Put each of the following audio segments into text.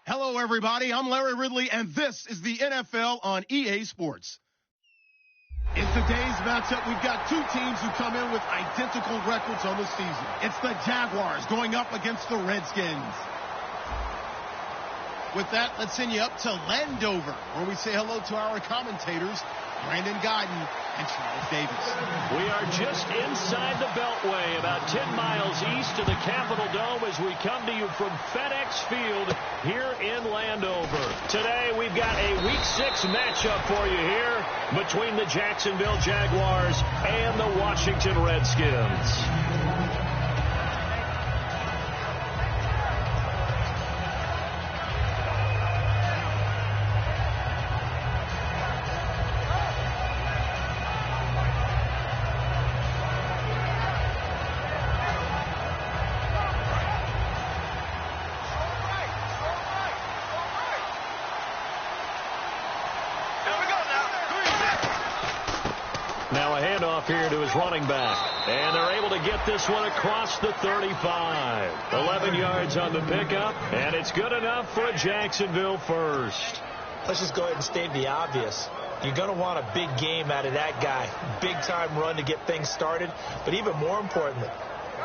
Hello, everybody. I'm Larry Ridley, and this is the NFL on EA Sports. In today's matchup, we've got two teams who come in with identical records on the season. It's the Jaguars going up against the Redskins. With that, let's send you up to Landover, where we say hello to our commentators, Brandon Guyton and Charles Davis. We are just inside the Beltway, about 10 miles east of the Capitol Dome as we come to you from FedEx Field here in Landover. Today, we've got a Week 6 matchup for you here between the Jacksonville Jaguars and the Washington Redskins. Here to his running back, and they're able to get this one across the 35. 11 yards on the pickup, and it's good enough for a Jacksonville first. Let's just go ahead and state the obvious. You're going to want a big game out of that guy. Big time run to get things started, but even more importantly,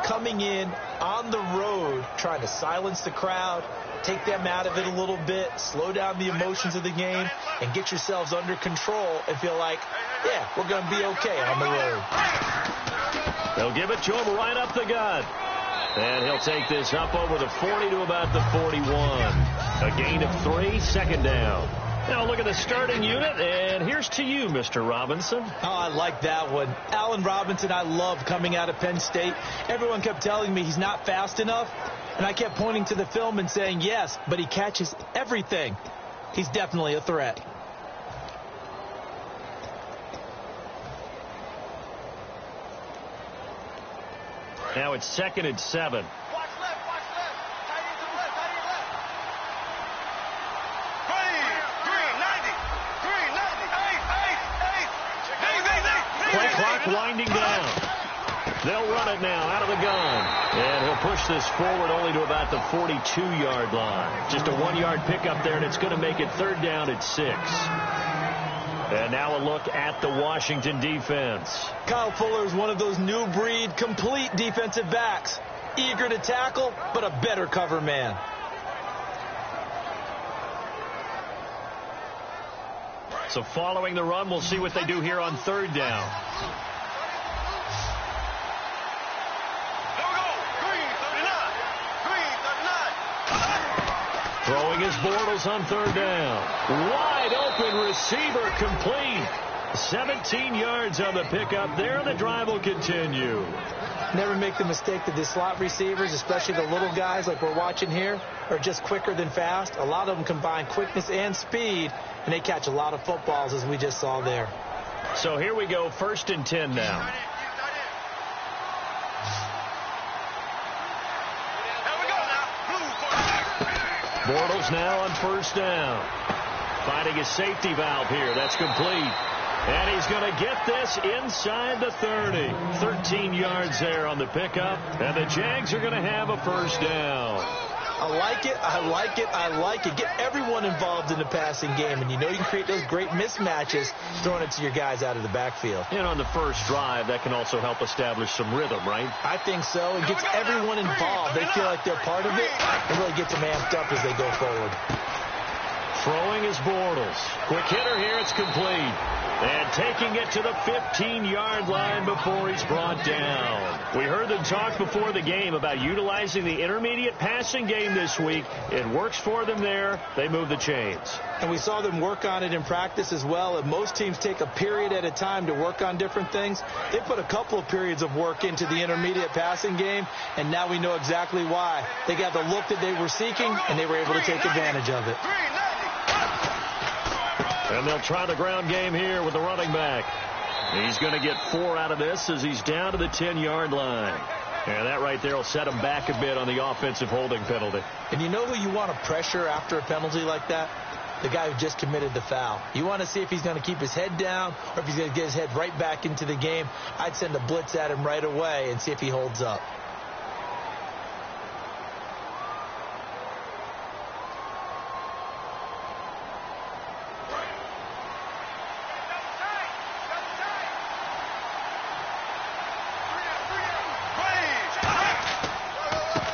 coming in on the road, trying to silence the crowd, take them out of it a little bit, slow down the emotions of the game, and get yourselves under control and feel like, yeah, we're going to be okay on the road. They'll give it to him right up the gut. And he'll take this up over the 40 to about the 41. A gain of 3, second down. Now look at the starting unit, and here's to you, Mr. Robinson. Oh, I like that one. Allen Robinson, I love coming out of Penn State. Everyone kept telling me he's not fast enough, and I kept pointing to the film and saying, yes, but he catches everything. He's definitely a threat. Now it's 2nd and 7. Watch left. Tight end to the left. Green, 90. Play clock winding down. They'll run it now out of the gun. And he'll push this forward only to about the 42-yard line. Just a 1-yard pickup there, and it's going to make it 3rd down at 6. And now a look at the Washington defense. Kyle Fuller is one of those new breed, complete defensive backs. Eager to tackle, but a better cover man. So following the run, we'll see what they do here on 3rd down. Throwing his Bortles on 3rd down. Wide open receiver complete. 17 yards on the pickup there. The drive will continue. Never make the mistake that the slot receivers, especially the little guys like we're watching here, are just quicker than fast. A lot of them combine quickness and speed, and they catch a lot of footballs as we just saw there. So here we go, 1st and 10 now. Bortles now on 1st down. Finding his safety valve here. That's complete. And he's going to get this inside the 30. 13 yards there on the pickup. And the Jags are going to have a 1st down. I like it. I like it. I like it. Get everyone involved in the passing game. And you know you can create those great mismatches throwing it to your guys out of the backfield. And on the first drive, that can also help establish some rhythm, right? I think so. It gets everyone involved. They feel like they're part of it and really gets them amped up as they go forward. Throwing is Bortles. Quick hitter here. It's complete. And taking it to the 15-yard line before he's brought down. We heard them talk before the game about utilizing the intermediate passing game this week. It works for them there. They move the chains. And we saw them work on it in practice as well. And most teams take a period at a time to work on different things. They put a couple of periods of work into the intermediate passing game, and now we know exactly why. They got the look that they were seeking, and they were able to take advantage of it. And they'll try the ground game here with the running back. He's going to get 4 out of this as he's down to the 10-yard line. And that right there will set him back a bit on the offensive holding penalty. And you know who you want to pressure after a penalty like that? The guy who just committed the foul. You want to see if he's going to keep his head down or if he's going to get his head right back into the game. I'd send a blitz at him right away and see if he holds up.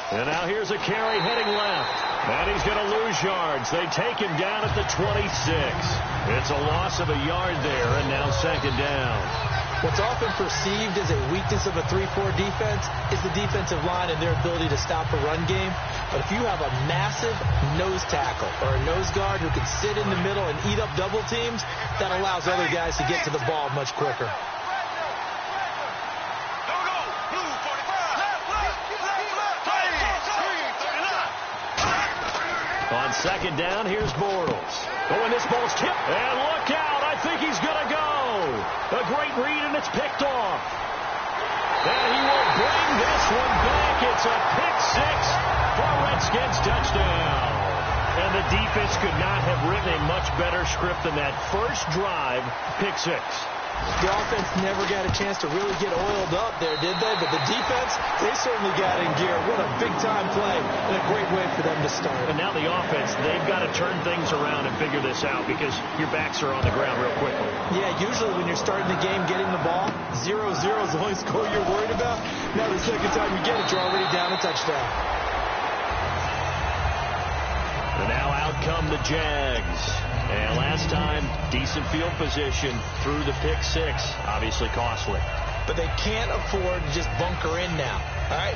And now here's a carry heading left. And he's going to lose yards. They take him down at the 26. It's a loss of a yard there, and now 2nd down. What's often perceived as a weakness of a 3-4 defense is the defensive line and their ability to stop a run game. But if you have a massive nose tackle or a nose guard who can sit in the middle and eat up double teams, that allows other guys to get to the ball much quicker. On 2nd down, here's Bortles. Oh, and this ball's tipped. And look out. I think he's going to go. A great read, and it's picked off. And he will bring this one back. It's a pick 6 for Redskins touchdown. And the defense could not have written a much better script than that first drive, pick 6. The offense never got a chance to really get oiled up there, did they? But the defense, they certainly got in gear. What a big-time play and a great way for them to start. And now the offense, they've got to turn things around and figure this out because your backs are on the ground real quickly. Yeah, usually when you're starting the game getting the ball, 0-0 is the only score you're worried about. Now the second time you get it, you're already down a touchdown. And now out come the Jags. And last time, decent field position through the pick 6. Obviously costly. But they can't afford to just bunker in now. All right,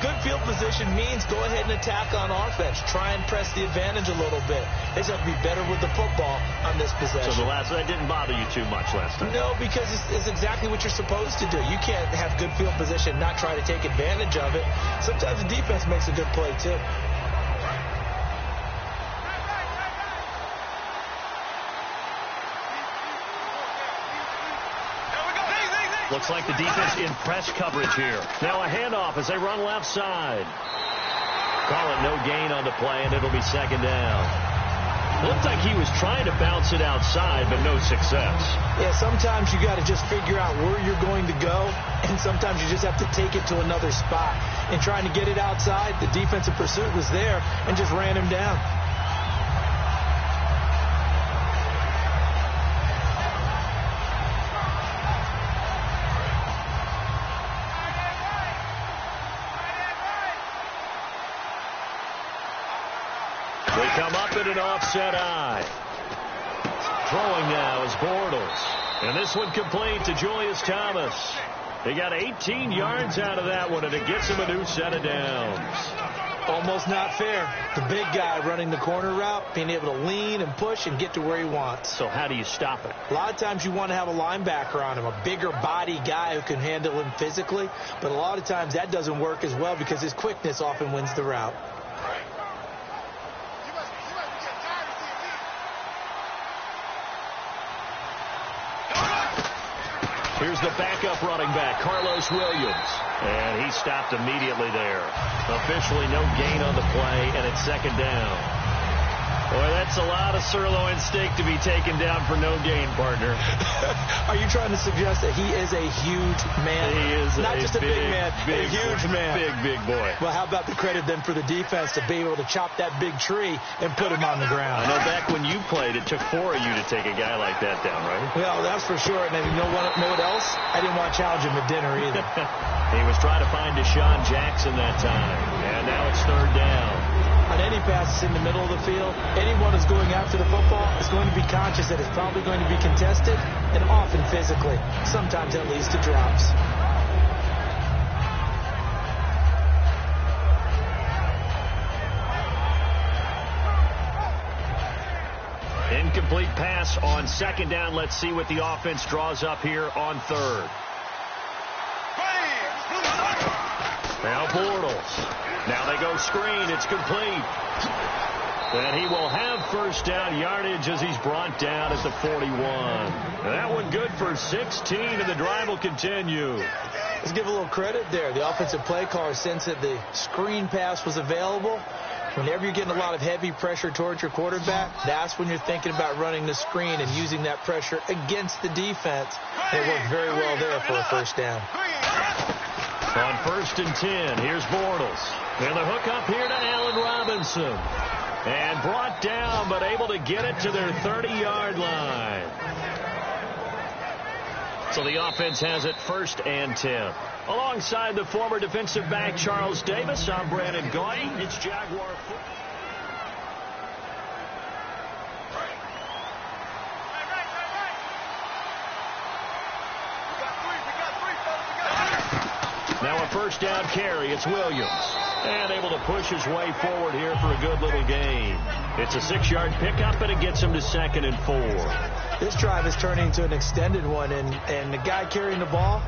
good field position means go ahead and attack on offense. Try and press the advantage a little bit. They just have to be better with the football on this possession. So that didn't bother you too much last time? No, because it's exactly what you're supposed to do. You can't have good field position and not try to take advantage of it. Sometimes the defense makes a good play, too. Looks like the defense in press coverage here. Now a handoff as they run left side. Call it no gain on the play, and it'll be 2nd down. Looked like he was trying to bounce it outside, but no success. Yeah, sometimes you got to just figure out where you're going to go, and sometimes you just have to take it to another spot. And trying to get it outside, the defensive pursuit was there and just ran him down. They come up in an offset eye. Throwing now is Bortles. And this one complete to Julius Thomas. He got 18 yards out of that one, and it gets him a new set of downs. Almost not fair. The big guy running the corner route, being able to lean and push and get to where he wants. So how do you stop it? A lot of times you want to have a linebacker on him, a bigger body guy who can handle him physically. But a lot of times that doesn't work as well because his quickness often wins the route. Here's the backup running back, Carlos Williams. And he stopped immediately there. Officially no gain on the play, and it's second down. Boy, that's a lot of sirloin steak to be taken down for no gain, partner. Are you trying to suggest that he is a huge man? He is not just a big man, a huge man. Big boy. Well, how about the credit then for the defense to be able to chop that big tree and put him on the ground? I know back when you played, it took 4 of you to take a guy like that down, right? Well, that's for sure. And you know what else? I didn't want to challenge him at dinner either. He was trying to find Deshaun Jackson that time. And now it's third down. On any passes in the middle of the field, anyone who's going after the football is going to be conscious that it's probably going to be contested, and often physically. Sometimes that leads to drops. Incomplete pass on second down. Let's see what the offense draws up here on third. Now Bortles. Now they go screen. It's complete. And he will have first down yardage as he's brought down at the 41. That one good for 16, and the drive will continue. Let's give a little credit there. The offensive play caller sensed that the screen pass was available. Whenever you're getting a lot of heavy pressure towards your quarterback, that's when you're thinking about running the screen and using that pressure against the defense. It worked very well there for a first down. On first and 10, here's Bortles. And the hook up here to Allen Robinson. And brought down, but able to get it to their 30-yard line. So the offense has it first and 10. Alongside the former defensive back Charles Davis, I'm Brandon Goy. It's Jaguar football. Now a first down carry. It's Williams. And able to push his way forward here for a good little gain. It's a 6-yard pickup, and it gets him to 2nd and 4. This drive is turning into an extended one, and the guy carrying the ball,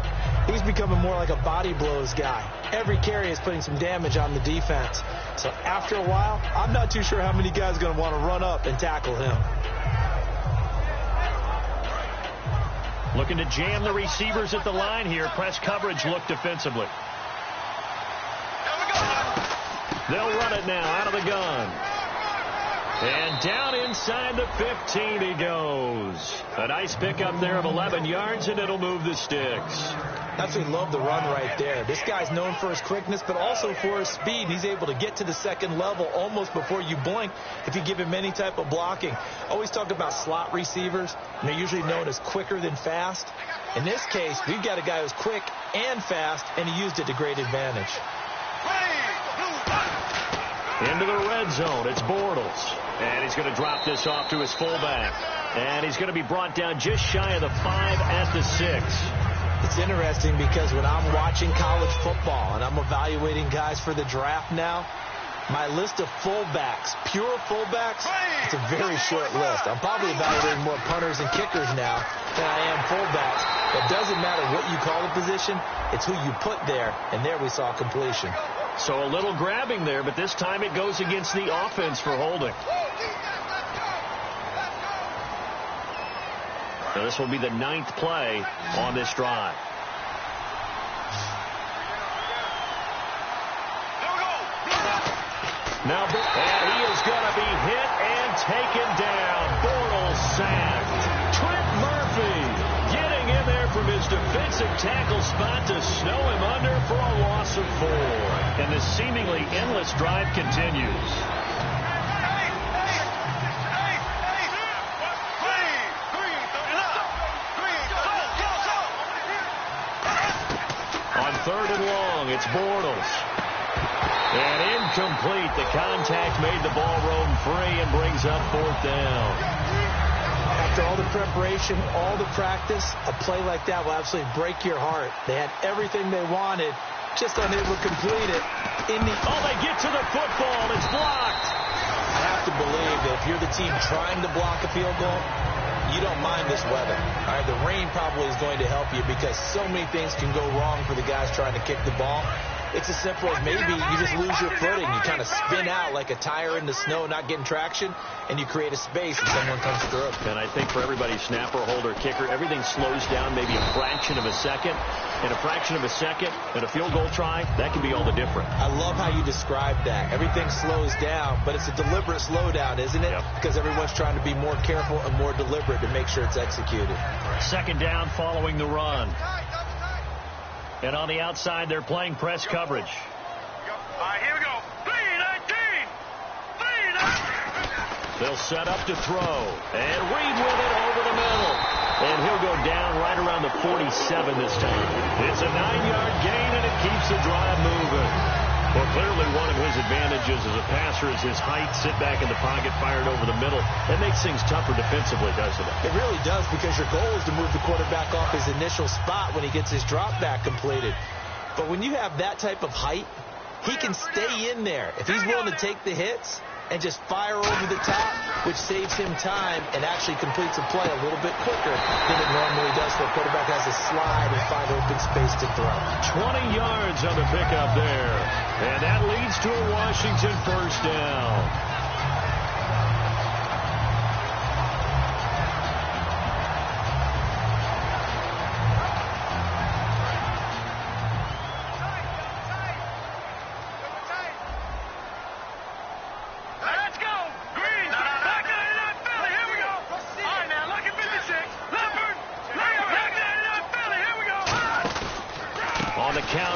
he's becoming more like a body blows guy. Every carry is putting some damage on the defense. So after a while, I'm not too sure how many guys are going to want to run up and tackle him. Looking to jam the receivers at the line here. Press coverage look defensively. They'll run it now out of the gun. And down inside the 15 he goes. A nice pickup there of 11 yards, and it'll move the sticks. Absolutely love the run right there. This guy's known for his quickness, but also for his speed. He's able to get to the second level almost before you blink if you give him any type of blocking. Always talk about slot receivers, and they're usually known as quicker than fast. In this case, we've got a guy who's quick and fast, and he used it to great advantage. Into the red zone. It's Bortles. And he's going to drop this off to his fullback. And he's going to be brought down just shy of the 5 at the 6. It's interesting because when I'm watching college football and I'm evaluating guys for the draft now, my list of fullbacks, pure fullbacks, it's a very short list. I'm probably evaluating more punters and kickers now than I am fullbacks. It doesn't matter what you call the position. It's who you put there, and there we saw completion. So a little grabbing there, but this time it goes against the offense for holding. So this will be the 9th play on this drive. Now, and he is going to be hit and taken down. Bortles sacked. Trent Murphy getting in there from his defensive tackle spot to snow him under for a loss of 4. And the seemingly endless drive continues. On 3rd and long, it's Bortles. And incomplete. The contact made the ball roam free and brings up 4th down. After all the preparation, all the practice, a play like that will absolutely break your heart. They had everything they wanted, just unable to complete it. They get to the football. It's blocked. I have to believe that if you're the team trying to block a field goal, you don't mind this weather. All right, the rain probably is going to help you because so many things can go wrong for the guys trying to kick the ball. It's as simple as maybe you just lose your footing. You kind of spin out like a tire in the snow, not getting traction, and you create a space and someone comes through. And I think for everybody, snapper, holder, kicker, everything slows down maybe a fraction of a second. And a fraction of a second and a field goal try, that can be all the difference. I love how you described that. Everything slows down, but it's a deliberate slowdown, isn't it? Yep. Because everyone's trying to be more careful and more deliberate to make sure it's executed. Second down following the run. And on the outside, they're playing press coverage. All right, here we go. 3-19. They'll set up to throw. And Reed with it over the middle. And he'll go down right around the 47 this time. It's a 9-yard gain, and it keeps the drive moving. Well, clearly one of his advantages as a passer is his height. Sit back in the pocket, fired over the middle. That makes things tougher defensively, doesn't it? It really does, because your goal is to move the quarterback off his initial spot when he gets his drop back completed. But when you have that type of height, he can stay in there. If he's willing to take the hits and just fire over the top, which saves him time and actually completes a play a little bit quicker than it normally does, so the quarterback has to slide and find open space to throw. 20 yards on the pickup there. And that leads to a Washington first down.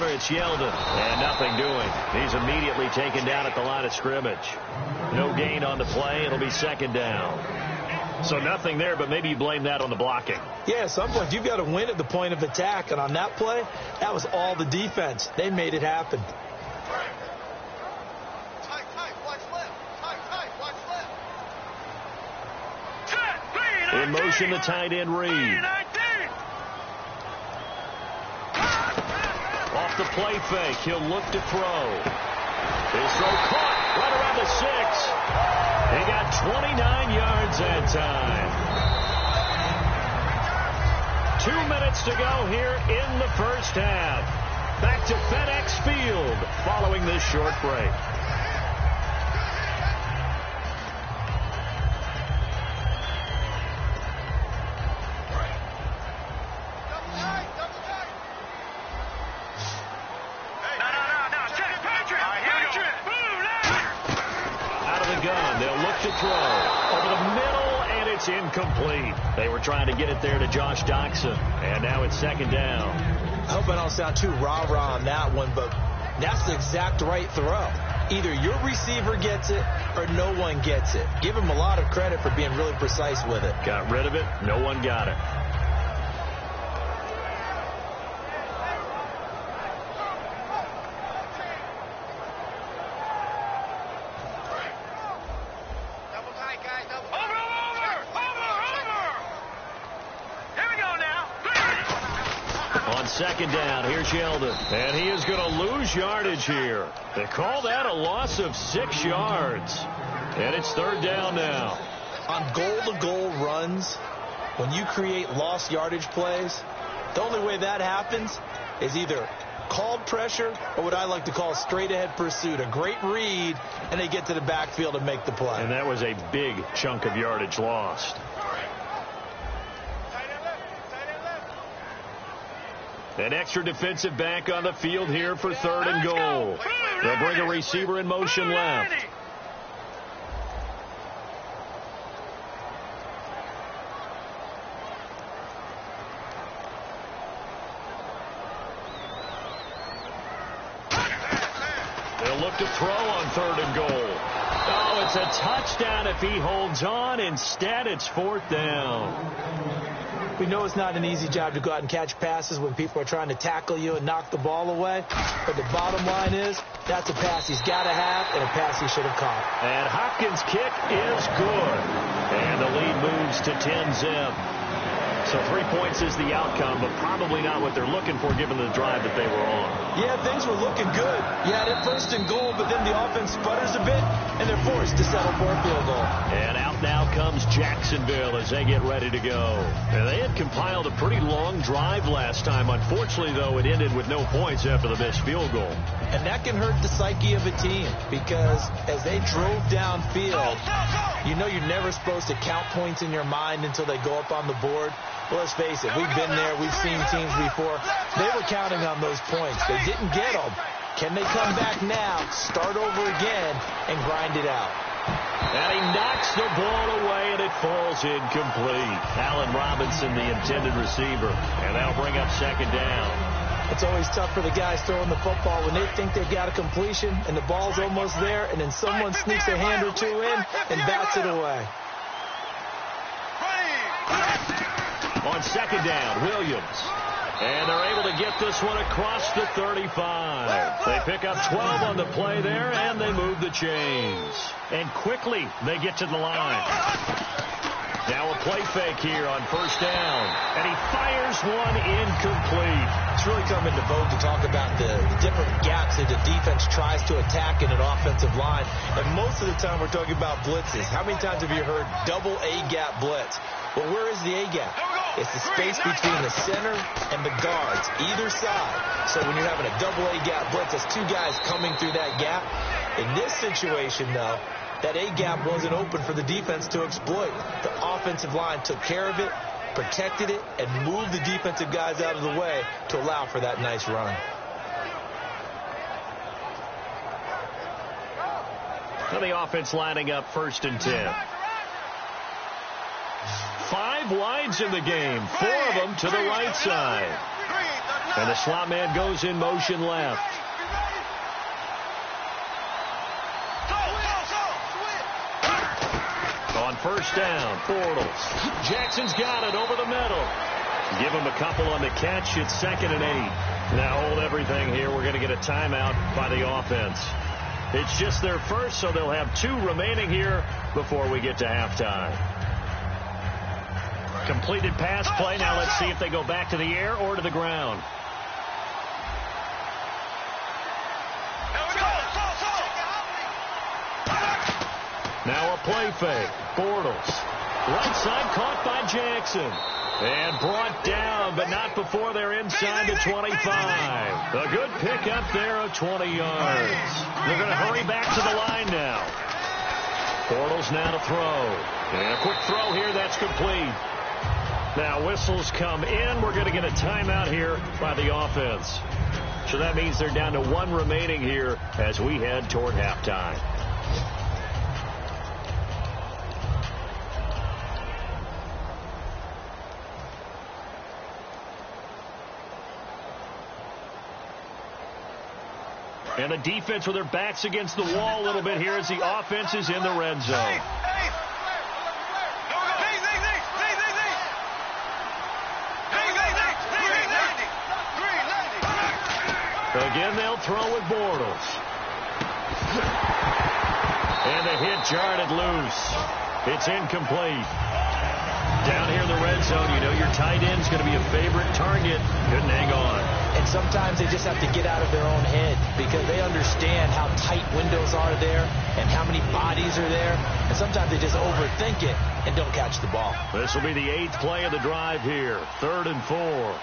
It's Yeldon, and nothing doing. He's immediately taken down at the line of scrimmage. No gain on the play. It'll be second down. So nothing there, but maybe you blame that on the blocking. Yeah, at some point you've got to win at the point of attack, and on that play, that was all the defense. They made it happen. Tight, watch left. Tight, watch left. In motion, the tight end Reed. Off the play fake, he'll look to throw. His throw caught right around the 6. He got 29 yards that time. 2 minutes to go here in the first half. Back to FedEx Field following this short break. Incomplete. They were trying to get it there to Josh Doxson, and now it's second down. I hope I don't sound too rah-rah on that one, but that's the exact right throw. Either your receiver gets it or no one gets it. Give him a lot of credit for being really precise with it. Got rid of it. No one got it. Second down, here's Yeldon, and he is going to lose yardage here. They call that a loss of 6 yards, and it's third down now. On goal-to-goal runs, when you create lost yardage plays, the only way that happens is either called pressure or what I like to call straight-ahead pursuit, a great read, and they get to the backfield and make the play. And that was a big chunk of yardage lost. An extra defensive back on the field here for third and goal. They'll bring a receiver in motion left. They'll look to throw on third and goal. Oh, it's a touchdown if he holds on. Instead, it's fourth down. We know it's not an easy job to go out and catch passes when people are trying to tackle you and knock the ball away. But the bottom line is, that's a pass he's got to have and a pass he should have caught. And Hopkins' kick is good. And the lead moves to 10-zip. So 3 points is the outcome, but probably not what they're looking for given the drive that they were on. Yeah, things were looking good. You had it first and goal, but then the offense sputters a bit, and they're forced to settle for a field goal. And out now comes Jacksonville as they get ready to go. And they had compiled a pretty long drive last time. Unfortunately, though, it ended with no points after the missed field goal. And that can hurt the psyche of a team because as they drove downfield, you know you're never supposed to count points in your mind until they go up on the board. Well, let's face it, we've been there. We've seen teams before. They were counting on those points. They didn't get them. Can they come back now, start over again, and grind it out? And he knocks the ball away, and it falls incomplete. Allen Robinson, the intended receiver. And that'll bring up second down. It's always tough for the guys throwing the football when they think they've got a completion, and the ball's almost there, and then someone sneaks a hand or two in and bats it away. On second down, Williams. And they're able to get this one across the 35. They pick up 12 on the play there, and they move the chains. And quickly, they get to the line. Now a play fake here on first down. And he fires one incomplete. It's really come into vogue to talk about the different gaps that the defense tries to attack in an offensive line. And most of the time we're talking about blitzes. How many times have you heard double A-gap blitz? Well, where is the A-gap? It's the space between the center and the guards, either side. So when you're having a double A-gap blitz, that's two guys coming through that gap. In this situation, though, that A-gap wasn't open for the defense to exploit. The offensive line took care of it, protected it, and moved the defensive guys out of the way to allow for that nice run. And the offense lining up 1st and 10. 5 wides in the game, 4 of them to the right side. And the slot man goes in motion left. On first down, Bortles. Jackson's got it over the middle. Give him a couple on the catch. It's 2nd and 8. Now hold everything here. We're going to get a timeout by the offense. It's just their first, so they'll have 2 remaining here before we get to halftime. Completed pass play. Now let's see if they go back to the air or to the ground. Now a play fake. Bortles. Right side caught by Jackson. And brought down, but not before they're inside the 25. A good pickup there of 20 yards. They're going to hurry back to the line now. Bortles now to throw. And a quick throw here. That's complete. Now whistles come in. We're going to get a timeout here by the offense. So that means they're down to 1 remaining here as we head toward halftime. And the defense with their backs against the wall a little bit here as the offense is in the red zone. Again, they'll throw with Bortles. And the hit jarred it loose. It's incomplete. Down here in the red zone, you know your tight end's going to be a favorite target. Couldn't hang on. And sometimes they just have to get out of their own head because they understand how tight windows are there and how many bodies are there. And sometimes they just overthink it and don't catch the ball. This will be the 8th play of the drive here. 3rd and 4.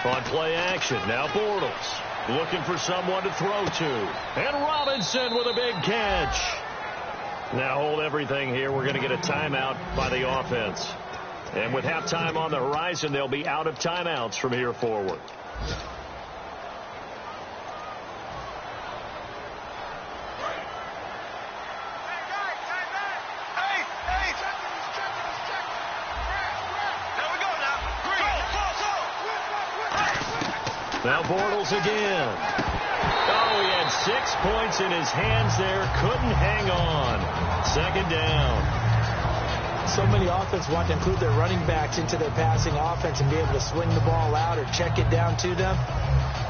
On play action, now Bortles looking for someone to throw to. And Robinson with a big catch. Now hold everything here. We're going to get a timeout by the offense. And with halftime on the horizon, they'll be out of timeouts from here forward. Now Bortles again. Oh, he had 6 points in his hands there. Couldn't hang on. 2nd down. So many offenses want to include their running backs into their passing offense and be able to swing the ball out or check it down to them.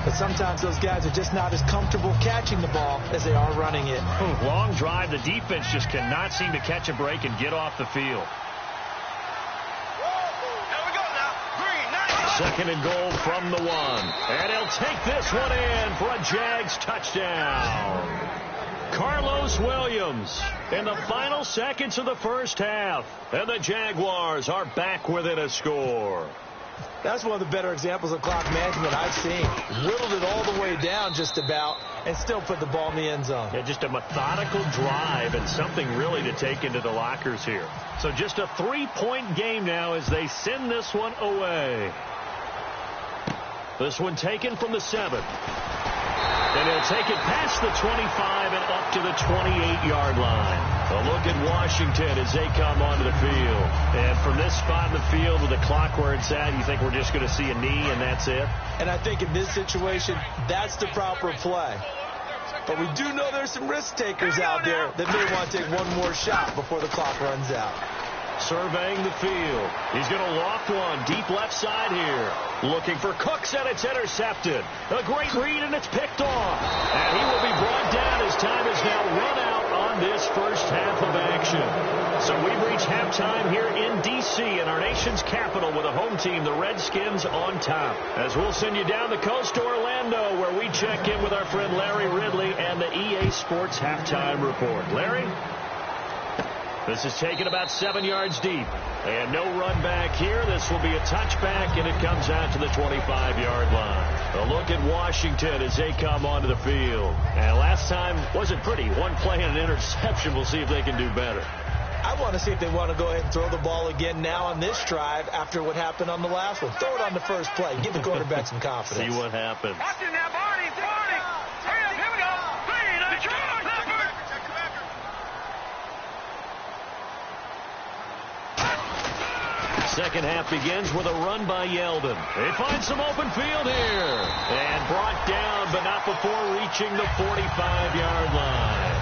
But sometimes those guys are just not as comfortable catching the ball as they are running it. Long drive. The defense just cannot seem to catch a break and get off the field. 2nd and goal from the 1. And he'll take this one in for a Jags touchdown. Carlos Carlos Williams in the final seconds of the first half. And the Jaguars are back within a score. That's one of the better examples of clock management I've seen. Whittled it all the way down just about and still put the ball in the end zone. Yeah, just a methodical drive and something really to take into the lockers here. So just a 3-point game now as they send this one away. This one taken from the 7. And he'll take it past the 25 and up to the 28-yard line. A look at Washington as they come onto the field. And from this spot in the field with the clock where it's at, you think we're just going to see a knee and that's it? And I think in this situation, that's the proper play. But we do know there's some risk takers out there that may want to take one more shot before the clock runs out. Surveying the field. He's going to loft one deep left side here. Looking for Cooks, and it's intercepted. A great read, and it's picked off. And he will be brought down as time is now run out on this first half of action. So we've reached halftime here in D.C. in our nation's capital with a home team, the Redskins, on top. As we'll send you down the coast to Orlando, where we check in with our friend Larry Ridley and the EA Sports Halftime Report. Larry? This is taken about 7 yards deep. And no run back here. This will be a touchback, and it comes out to the 25-yard line. A look at Washington as they come onto the field. And last time wasn't pretty. One play and an interception. We'll see if they can do better. I want to see if they want to go ahead and throw the ball again now on this drive after what happened on the last one. Throw it on the first play. Give the quarterback some confidence. See what happens. Watch it now, Barney. Hurry up, here we go. 3, 9, Second half begins with a run by Yeldon. They find some open field here. And brought down, but not before reaching the 45-yard line.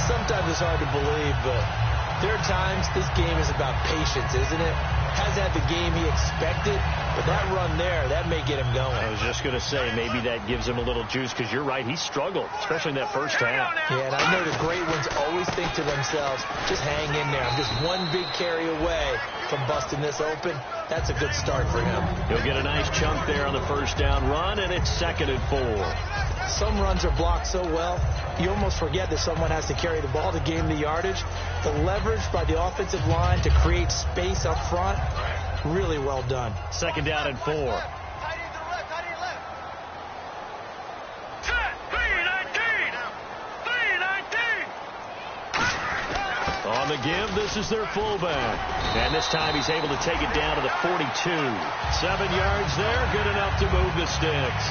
Sometimes it's hard to believe, but there are times this game is about patience, isn't it? Hasn't had the game he expected, but that run there, that may get him going. I was just going to say, maybe that gives him a little juice, because you're right, he struggled, especially in that first half. Yeah, and I know the great ones always think to themselves, just hang in there. I'm just one big carry away from busting this open. That's a good start for him. He'll get a nice chunk there on the first down run, and it's 2nd and 4. Some runs are blocked so well, you almost forget that someone has to carry the ball to gain the yardage. The leverage by the offensive line to create space up front, really well done. 2nd down and 4. On the give, this is their fullback. And this time he's able to take it down to the 42. 7 yards there, good enough to move the sticks.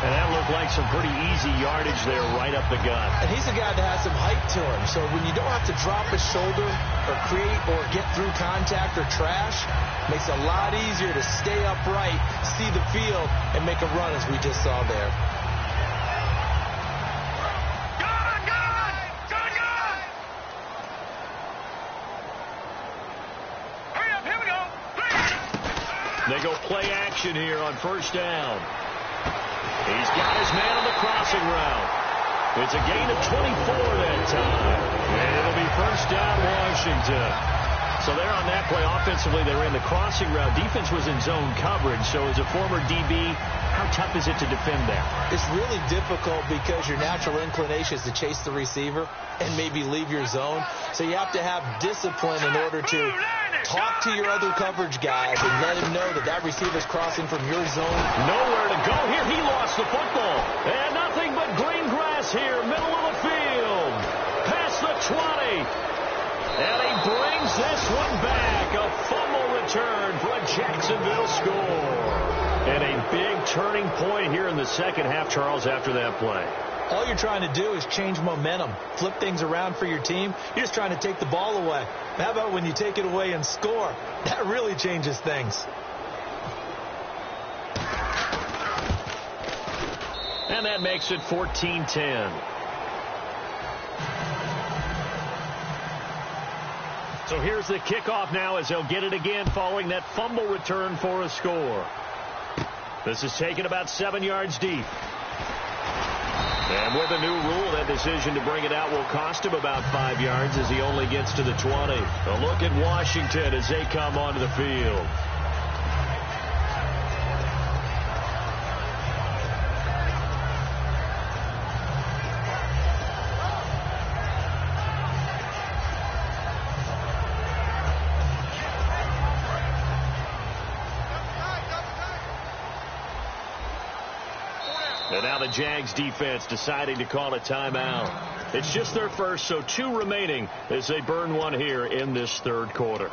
And that looked like some pretty easy yardage there right up the gut. And he's a guy that has some height to him. So when you don't have to drop his shoulder or create or get through contact or trash, makes it a lot easier to stay upright, see the field, and make a run as we just saw there. They go play action here on first down. He's got his man on the crossing route. It's a gain of 24 that time. And it'll be first down Washington. So they're on that play. Offensively, they ran the crossing route. Defense was in zone coverage. So as a former DB, how tough is it to defend that? It's really difficult because your natural inclination is to chase the receiver and maybe leave your zone. So you have to have discipline in order to talk to your other coverage guys and let him know that that receiver's crossing from your zone. Nowhere to go here. He lost the football. And nothing but green grass here, middle of the field. Past the 20. And he brings this one back. A fumble return for a Jacksonville score. And a big turning point here in the second half, Charles, after that play. All you're trying to do is change momentum, flip things around for your team. You're just trying to take the ball away. How about when you take it away and score? That really changes things. And that makes it 14-10. So here's the kickoff now as they'll get it again following that fumble return for a score. This is taken about 7 yards deep. And with a new rule, that decision to bring it out will cost him about 5 yards as he only gets to the 20. A look at Washington as they come onto the field. And now the Jags defense deciding to call a timeout. It's just their first, so 2 remaining as they burn one here in this third quarter.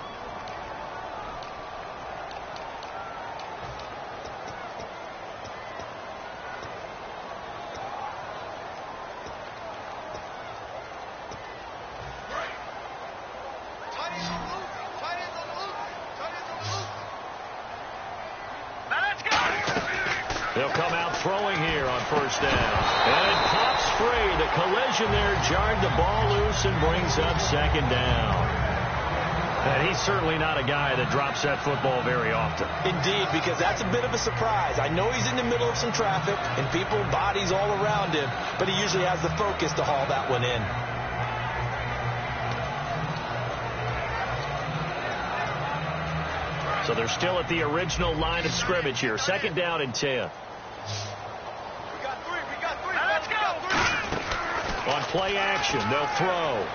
They'll come out throwing here on first down. And it pops free. The collision there jarred the ball loose and brings up second down. And he's certainly not a guy that drops that football very often. Indeed, because that's a bit of a surprise. I know he's in the middle of some traffic and people, bodies all around him, but he usually has the focus to haul that one in. So they're still at the original line of scrimmage here. Second down and 10. Let's go. On play action, they'll throw.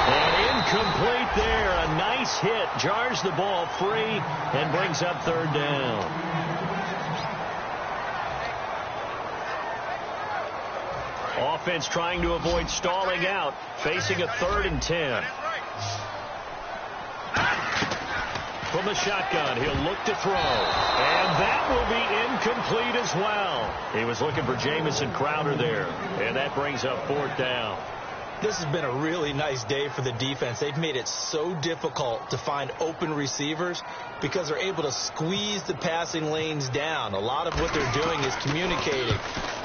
And incomplete there. A nice hit. Jars the ball free and brings up third down. Offense trying to avoid stalling out. Facing a 3rd and 10. From the shotgun, he'll look to throw. And that will be incomplete as well. He was looking for Jamison Crowder there. And that brings up 4th down. This has been a really nice day for the defense. They've made it so difficult to find open receivers because they're able to squeeze the passing lanes down. A lot of what they're doing is communicating.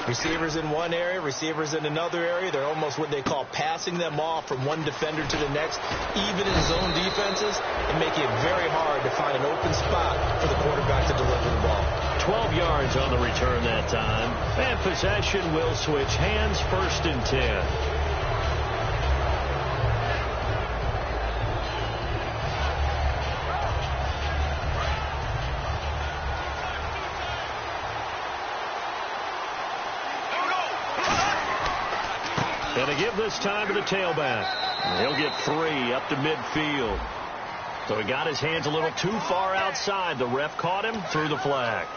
Receivers in one area, receivers in another area. They're almost what they call passing them off from one defender to the next, even in zone defenses, and making it very hard to find an open spot for the quarterback to deliver the ball. 12 yards on the return that time. And possession will switch hands, 1st and 10. And to give this time to the tailback. He'll get 3 up to midfield. So he got his hands a little too far outside. The ref caught him, threw the flag.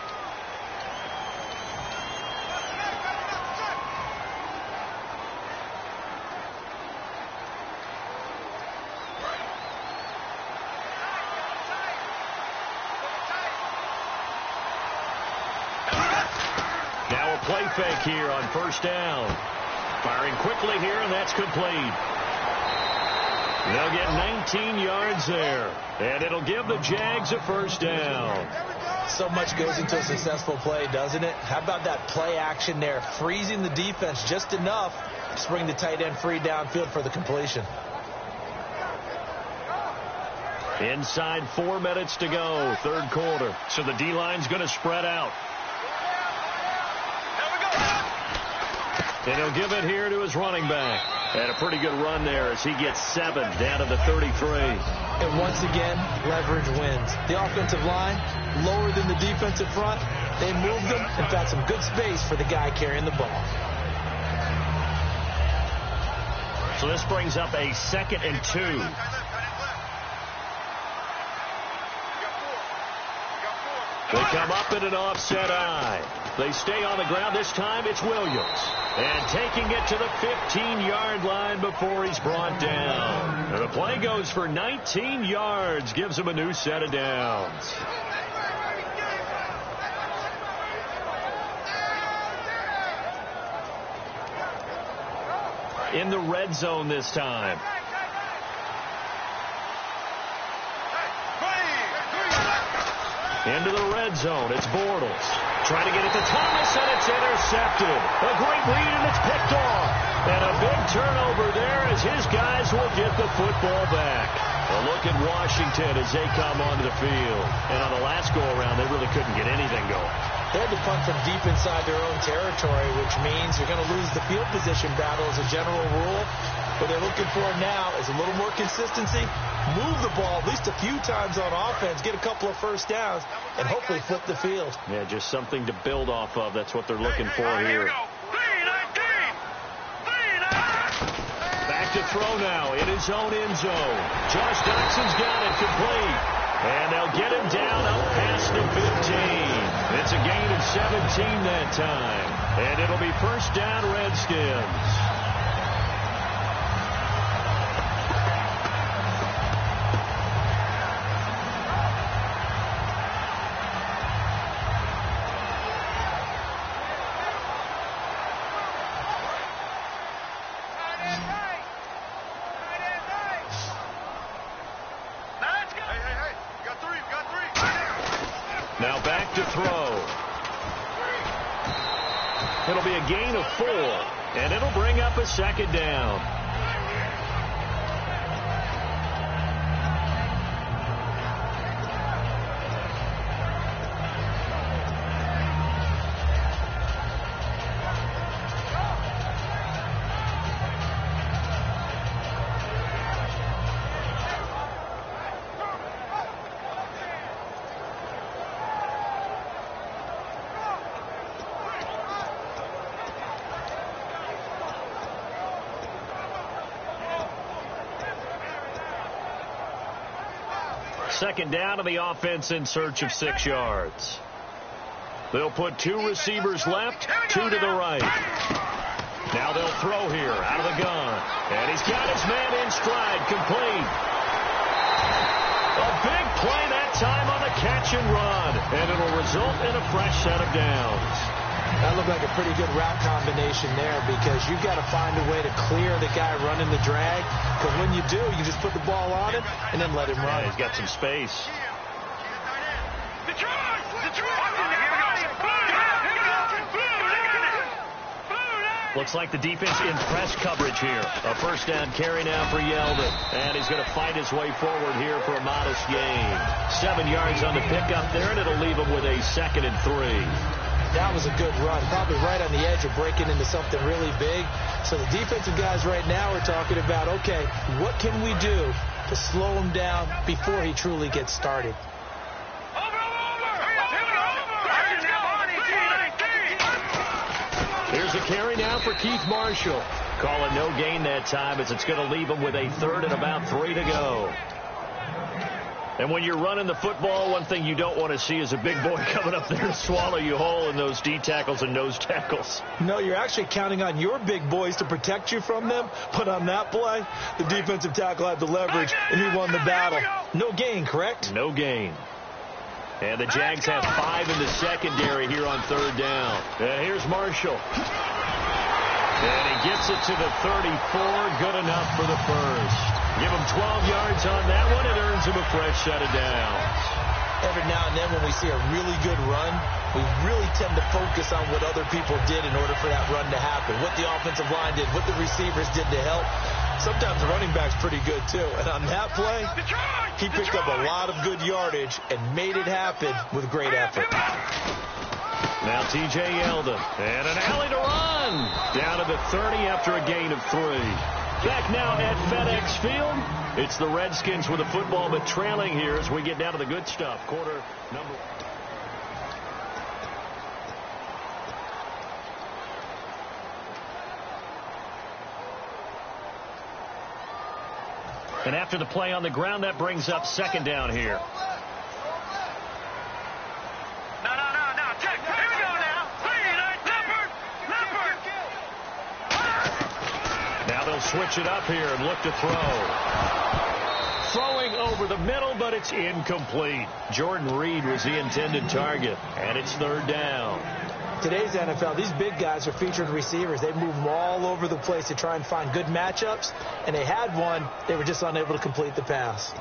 Now a play fake here on first down. Firing quickly here, and that's complete. They'll get 19 yards there, and it'll give the Jags a first down. So much goes into a successful play, doesn't it? How about that play action there, freezing the defense just enough to bring the tight end free downfield for the completion. Inside 4 minutes to go, third quarter. So the D-line's going to spread out. And he'll give it here to his running back. And a pretty good run there as he gets 7 down to the 33. And once again, leverage wins. The offensive line, lower than the defensive front. They moved them and found some good space for the guy carrying the ball. So this brings up a 2nd and 2. They come up in an offset eye. They stay on the ground. This time it's Williams. And taking it to the 15-yard line before he's brought down. And the play goes for 19 yards. Gives him a new set of downs. In the red zone this time. Into the red zone. It's Bortles. Trying to get it to Thomas, and it's intercepted. A great read, and it's picked off. And a big turnover there as his guys will get the football back. A look at Washington as they come onto the field. And on the last go-around, they really couldn't get anything going. They had to punt from deep inside their own territory, which means you're going to lose the field position battle as a general rule. What they're looking for now is a little more consistency, move the ball at least a few times on offense, get a couple of first downs, and hopefully flip the field. Yeah, just something to build off of. That's what they're looking for here. Back to throw now in his own end zone. Josh Doxson's got it complete. And they'll get him down up past the 15. It's a gain of 17 that time. And it'll be first down, Redskins. Now back to throw. It'll be a gain of 4, and it'll bring up a second down. Second down to the offense in search of 6 yards. They'll put 2 receivers left, 2 to the right. Now they'll throw here out of the gun. And he's got his man in stride, complete. A big play that time on the catch and run. And it'll result in a fresh set of downs. That looked like a pretty good route combination there because you've got to find a way to clear the guy running the drag. Because when you do, you just put the ball on him and then let him run. Yeah, he's got some space. Looks like the defense in press coverage here. A first down carry now for Yeldon. And he's going to fight his way forward here for a modest gain. 7 yards on the pickup there, and it'll leave him with a 2nd and 3. That was a good run, probably right on the edge of breaking into something really big. So the defensive guys right now are talking about, okay, what can we do to slow him down before he truly gets started? Here's a carry now for Keith Marshall. Calling no gain that time as it's going to leave him with a 3rd and about 3 to go. And when you're running the football, one thing you don't want to see is a big boy coming up there to swallow you whole in those D tackles and nose tackles. No, you're actually counting on your big boys to protect you from them. But on that play, the defensive tackle had the leverage, and he won the battle. No gain, correct? No gain. And the Jags have 5 in the secondary here on 3rd down. Here's Marshall. And he gets it to the 34. Good enough for the first. Give him 12 yards on that one. It earns him a fresh set of downs. Every now and then when we see a really good run, we really tend to focus on what other people did in order for that run to happen. What the offensive line did, what the receivers did to help. Sometimes the running back's pretty good, too. And on that play, he picked up a lot of good yardage and made it happen with great effort. Now T.J. Yeldon. And an alley to run. Down to the 30 after a gain of 3. Back now at FedEx Field. It's the Redskins with the football, but trailing here as we get down to the good stuff. Quarter number 1. And after the play on the ground, that brings up 2nd down here. They'll switch it up here and look to throw. Throwing over the middle, but it's incomplete. Jordan Reed was the intended target, and it's 3rd down. Today's NFL, these big guys are featured receivers. They move them all over the place to try and find good matchups, and they had one. They were just unable to complete the pass.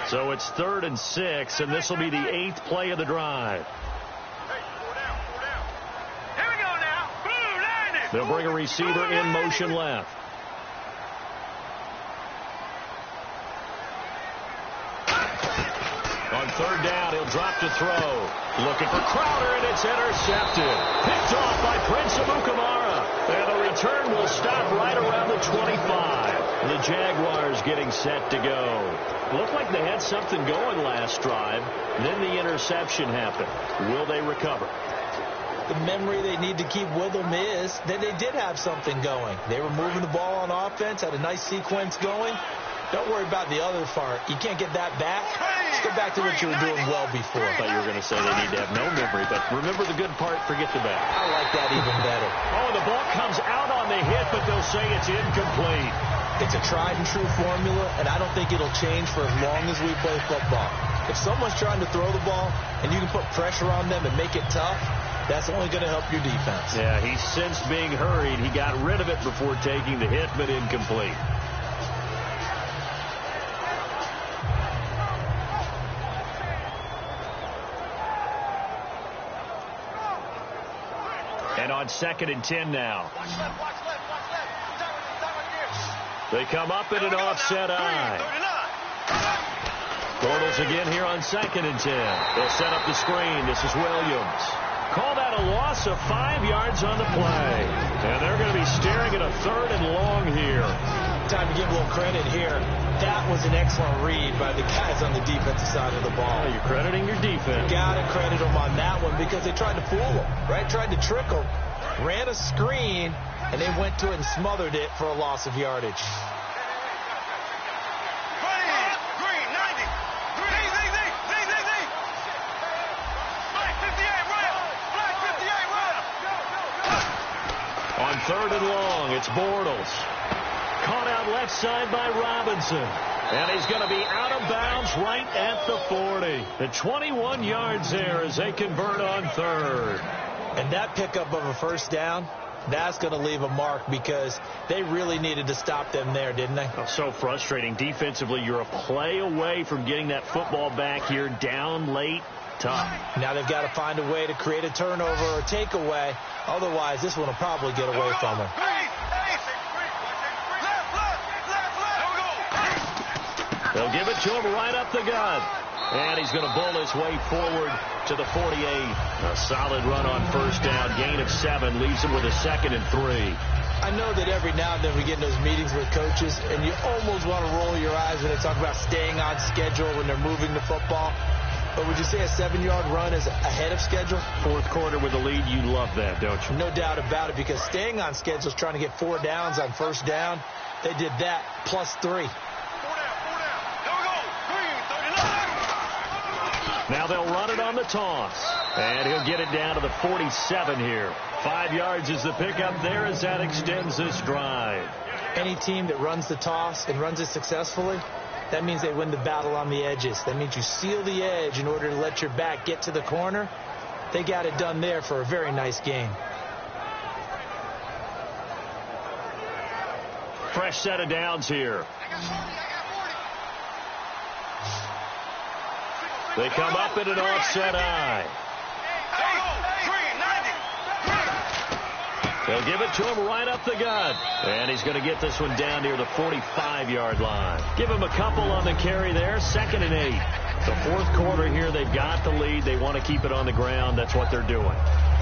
So it's 3rd and 6, and this will be the 8th play of the drive. They'll bring a receiver in motion left. On 3rd down, he'll drop to throw. Looking for Crowder, and it's intercepted. Picked off by Prince Amukamara. And the return will stop right around the 25. The Jaguars getting set to go. Looked like they had something going last drive. Then the interception happened. Will they recover? The memory they need to keep with them is that they did have something going. They were moving the ball on offense, had a nice sequence going. Don't worry about the other part. You can't get that back. Go back to what you were doing well before. I thought you were going to say they need to have no memory, but remember the good part, forget the bad. I like that even better. Oh, the ball comes out on the hit, but they'll say it's incomplete. It's a tried-and-true formula, and I don't think it'll change for as long as we play football. If someone's trying to throw the ball and you can put pressure on them and make it tough, that's only going to help your defense. Yeah, he sensed being hurried. He got rid of it before taking the hit, but incomplete. And on 2nd and 10 now. Watch left, watch left, watch left. They come up in an offset eye. Bortles again here on 2nd and 10. They'll set up the screen. This is Williams. Call that a loss of 5 yards on the play. And they're going to be staring at a 3rd and long here. Time to give a little credit here. That was an excellent read by the guys on the defensive side of the ball. Oh, you're crediting your defense. Got to credit them on that one because they tried to fool them, right? Tried to trick them. Ran a screen, and they went to it and smothered it for a loss of yardage. Green, 90. Green, Flag 58, right. Flag 58, right. On 3rd and long, it's Bortles. Caught out left side by Robinson. And he's going to be out of bounds right at the 40. The 21 yards there as they convert on 3rd. And that pickup of a first down, that's going to leave a mark because they really needed to stop them there, didn't they? Oh, so frustrating. Defensively, you're a play away from getting that football back here down late. Tough. Now they've got to find a way to create a turnover or takeaway. Otherwise, this one will probably get away from them. They'll give it to him right up the gut. And he's going to bull his way forward to the 48. A solid run on first down. Gain of 7 leaves him with a 2nd and 3. I know that every now and then we get in those meetings with coaches, and you almost want to roll your eyes when they talk about staying on schedule when they're moving the football. But would you say a 7-yard run is ahead of schedule? 4th quarter with a lead, you love that, don't you? No doubt about it, because staying on schedule is trying to get 4 downs on first down. They did that plus 3. Now they'll run it on the toss. And he'll get it down to the 47 here. 5 yards is the pickup there as that extends this drive. Any team that runs the toss and runs it successfully, that means they win the battle on the edges. That means you seal the edge in order to let your back get to the corner. They got it done there for a very nice game. Fresh set of downs here. They come up in an offset eye. They'll give it to him right up the gut. And he's going to get this one down near the 45-yard line. Give him a couple on the carry there. 2nd and 8. The 4th quarter here, they've got the lead. They want to keep it on the ground. That's what they're doing.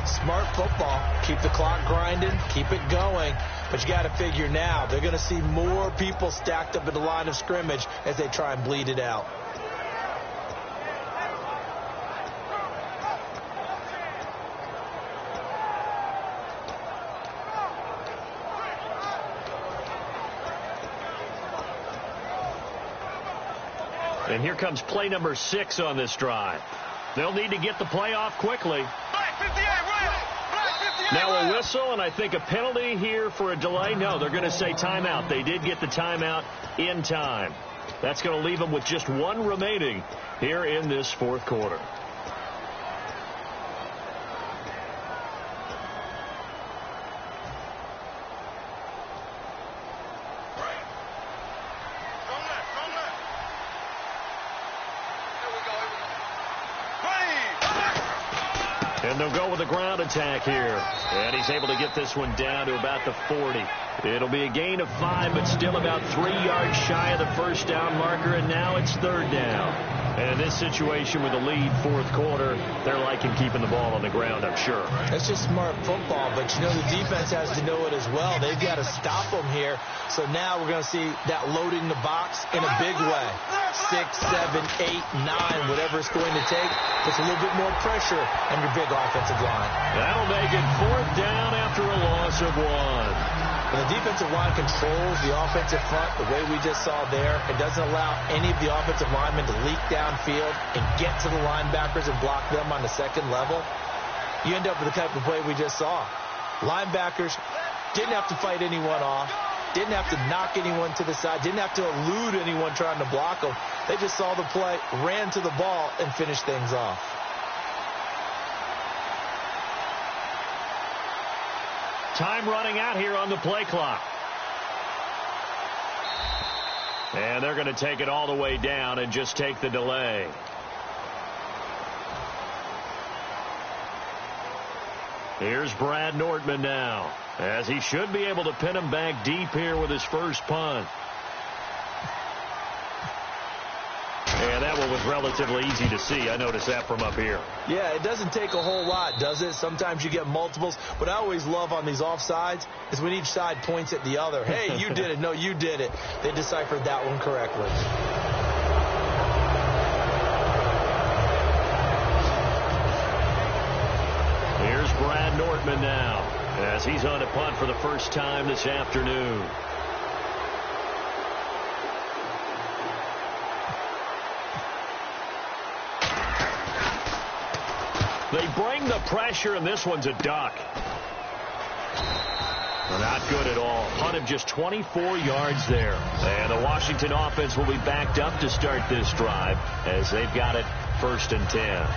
Smart football. Keep the clock grinding. Keep it going. But you got to figure now, they're going to see more people stacked up at the line of scrimmage as they try and bleed it out. And here comes play number 6 on this drive. They'll need to get the play off quickly. Now a whistle, and I think a penalty here for a delay. No, they're going to say timeout. They did get the timeout in time. That's going to leave them with just 1 remaining here in this 4th quarter. And they'll go with a ground attack here. And he's able to get this one down to about the 40. It'll be a gain of 5, but still about 3 yards shy of the first down marker. And now it's 3rd down. And in this situation with the lead 4th quarter, they're liking keeping the ball on the ground, I'm sure. That's just smart football, but you know the defense has to know it as well. They've got to stop them here. So now we're going to see that loading the box in a big way. 6, 7, 8, 9, whatever it's going to take, puts a little bit more pressure on your big offensive line. That'll make it 4th down after a loss of 1. When the defensive line controls the offensive front the way we just saw there, it doesn't allow any of the offensive linemen to leak downfield and get to the linebackers and block them on the second level. You end up with the type of play we just saw. Linebackers didn't have to fight anyone off, didn't have to knock anyone to the side, didn't have to elude anyone trying to block them. They just saw the play, ran to the ball, and finished things off. Time running out here on the play clock. And they're going to take it all the way down and just take the delay. Here's Brad Nordman now, as he should be able to pin him back deep here with his first punt. And that one was relatively easy to see. I noticed that from up here. Yeah, it doesn't take a whole lot, does it? Sometimes you get multiples. What I always love on these offsides is when each side points at the other. Hey, you did it. No, you did it. They deciphered that one correctly. Here's Brad Nordman now, as he's on a punt for the first time this afternoon. They bring the pressure, and this one's a duck. Not good at all. Punt of just 24 yards there. And the Washington offense will be backed up to start this drive, as they've got it 1st and 10.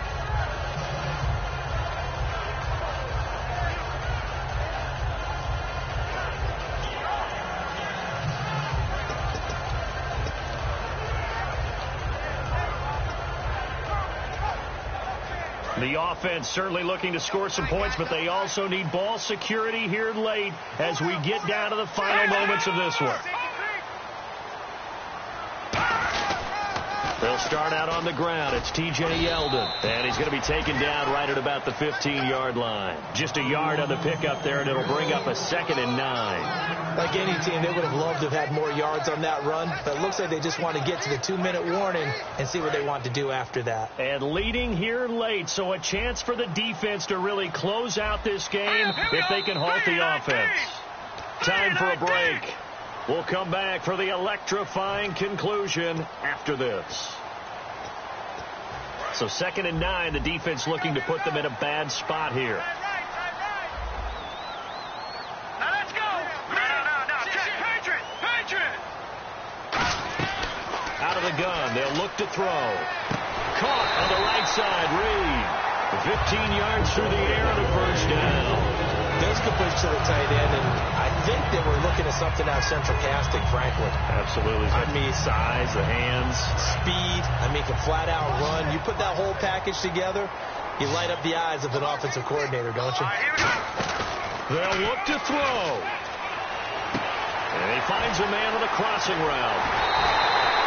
The offense certainly looking to score some points, but they also need ball security here late as we get down to the final moments of this one. They'll start out on the ground. It's T.J. Yeldon, and he's going to be taken down right at about the 15-yard line. Just a yard on the pickup there, and it'll bring up a 2nd and 9. Like any team, they would have loved to have had more yards on that run, but it looks like they just want to get to the 2-minute warning and see what they want to do after that. And leading here late, so a chance for the defense to really close out this game if they can halt the offense. Time for a break. We'll come back for the electrifying conclusion after this. So 2nd and 9, the defense looking to put them in a bad spot here. Now let's go. No. Patriot. Out of the gun, they'll look to throw. Caught on the right side, Reed. 15 yards through the air and a first down. Those could push to the tight end, and I think they were looking at something out of central casting, frankly. Absolutely. I mean, size, the hands. Speed. I mean, can flat out run. You put that whole package together, you light up the eyes of an offensive coordinator, don't you? They'll look to throw. And he finds a man on a crossing route.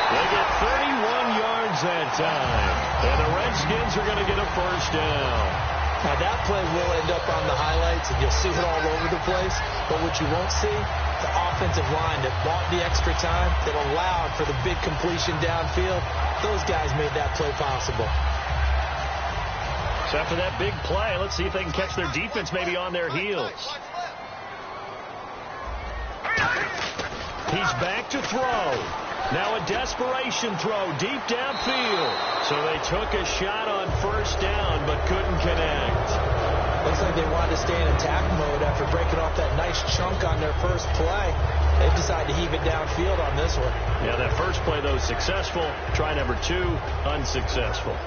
They get 31 yards that time. And the Redskins are going to get a first down. Now, that play will end up on the highlights, and you'll see it all over the place. But what you won't see, the offensive line that bought the extra time, that allowed for the big completion downfield, those guys made that play possible. So after that big play, let's see if they can catch their defense maybe on their heels. He's back to throw. Now a desperation throw deep downfield. So they took a shot on first down but couldn't connect. Looks like they wanted to stay in attack mode after breaking off that nice chunk on their first play. They decided to heave it downfield on this one. Yeah, that first play, though, successful. Try number 2, unsuccessful.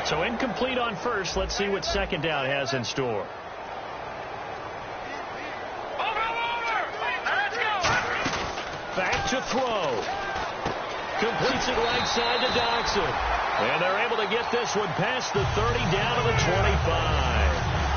So incomplete on first. Let's see what second down has in store. Back to throw. Completes it right side to Doxson. And they're able to get this one past the 30 down to the 25.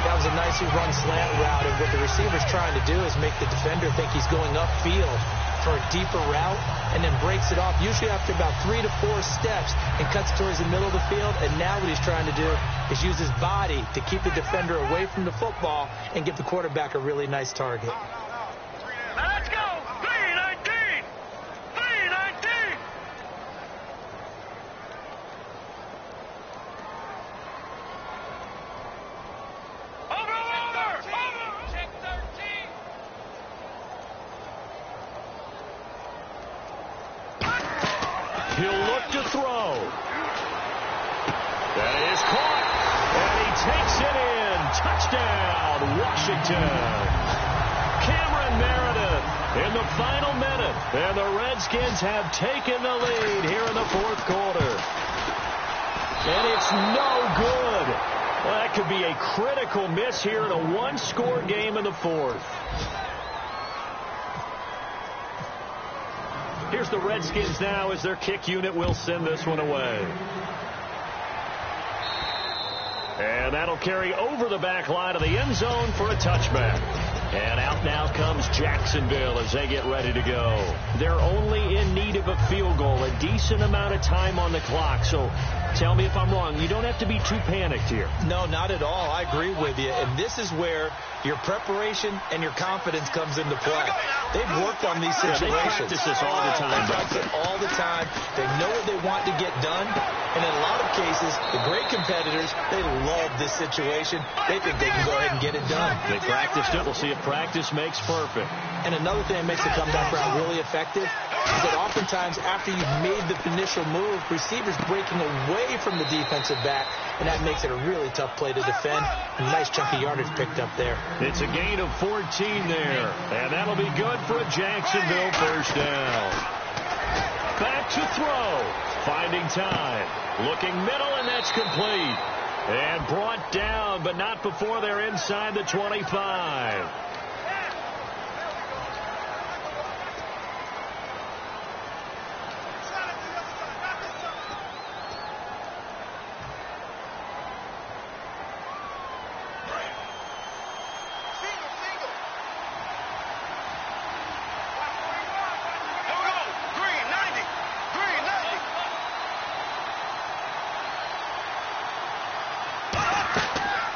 That was a nicely run slant route. And what the receiver's trying to do is make the defender think he's going upfield for a deeper route and then breaks it off, usually after about 3 to 4 steps, and cuts towards the middle of the field. And now what he's trying to do is use his body to keep the defender away from the football and give the quarterback a really nice target. Let's go. 3-19. Over. Check 13. throw. That is caught. And he takes it in. Touchdown, Washington. Cameron Meredith in the final minute. And the Redskins have taken the lead here in the fourth quarter. And it's no good. Well, that could be a critical miss here in a one-score game in the fourth. Here's the Redskins now as their kick unit will send this one away. And that'll carry over the back line of the end zone for a touchback. And out now comes Jacksonville as they get ready to go. They're only in need of a field goal, a decent amount of time on the clock. So tell me if I'm wrong. You don't have to be too panicked here. No, not at all. I agree with you. And this is where your preparation and your confidence comes into play. They've worked on these situations. They practice this all the time. They practice it all the time. They know what they want to get done. And in a lot of cases, the great competitors, they love this situation. They think they can go ahead and get it done. They practiced it. We'll see if practice makes perfect. And another thing that makes the comeback route really effective is that oftentimes after you've made the initial move, receivers breaking away from the defensive back, and that makes it a really tough play to defend. A nice chunk of yardage picked up there. It's a gain of 14 there, and that'll be good for a Jacksonville first down. Back to throw. Finding time. Looking middle, and that's complete. And brought down, but not before they're inside the 25.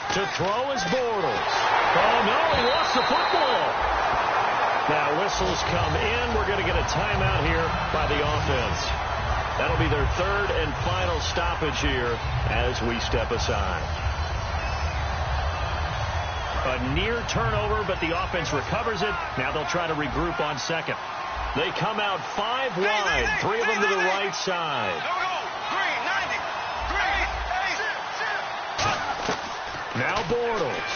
To throw is Bortles. Oh, no, he lost the football. Now, whistles come in. We're going to get a timeout here by the offense. That'll be their third and final stoppage here as we step aside. A near turnover, but the offense recovers it. Now they'll try to regroup on second. They come out 5 wide, 3 of them to the right side. Now Bortles.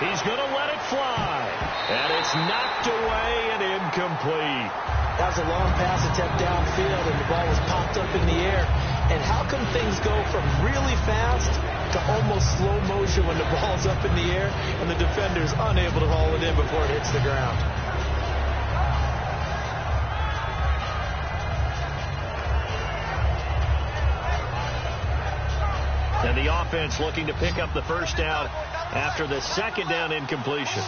He's going to let it fly. And it's knocked away and incomplete. That was a long pass attempt downfield, and the ball was popped up in the air. And how come things go from really fast to almost slow motion when the ball's up in the air and the defender's unable to haul it in before it hits the ground? And the offense looking to pick up the first down after the second down incompletion.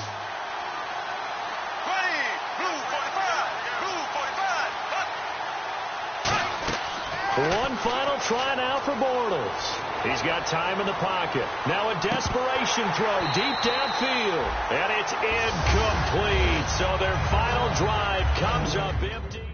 One final try now for Bortles. He's got time in the pocket. Now a desperation throw deep downfield. And it's incomplete. So their final drive comes up empty.